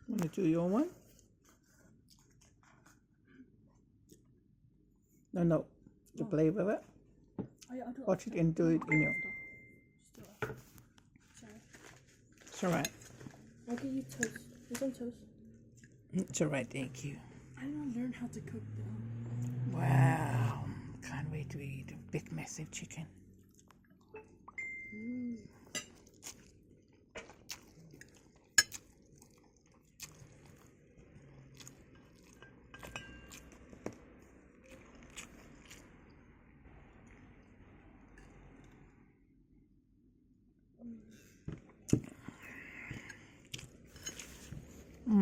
Want to do your one? No. To play with it. Watch it and do it in your. Sorry. It's alright. I'll get you toast. You some toast? It's alright, thank you. I want to learn how to cook though. Wow. Can't wait to eat a big massive chicken.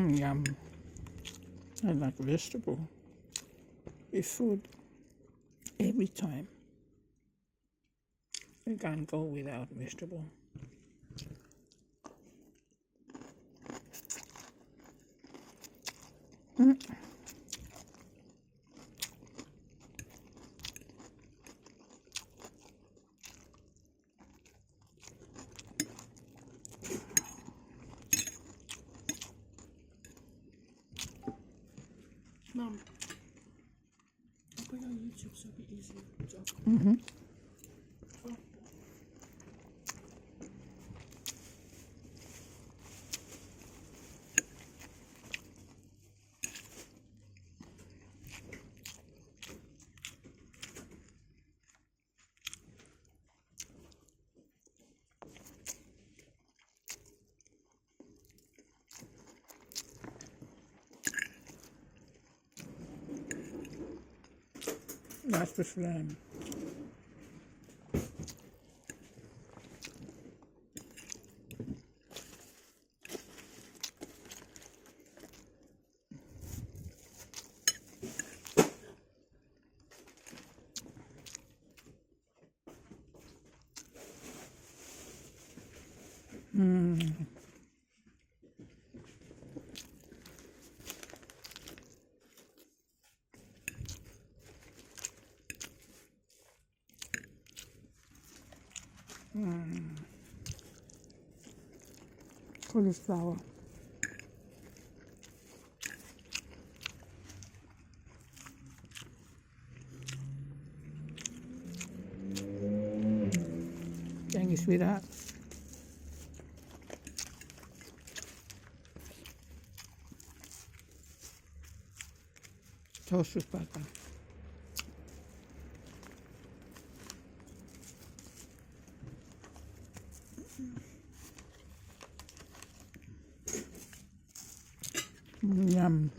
Yum. I like vegetable with food every time. I can't go without vegetable. Mom, I'll put it on YouTube so it'll be easier. That's the flame. Cauliflower. Thank you, sweetheart. Toast with butter. Yum.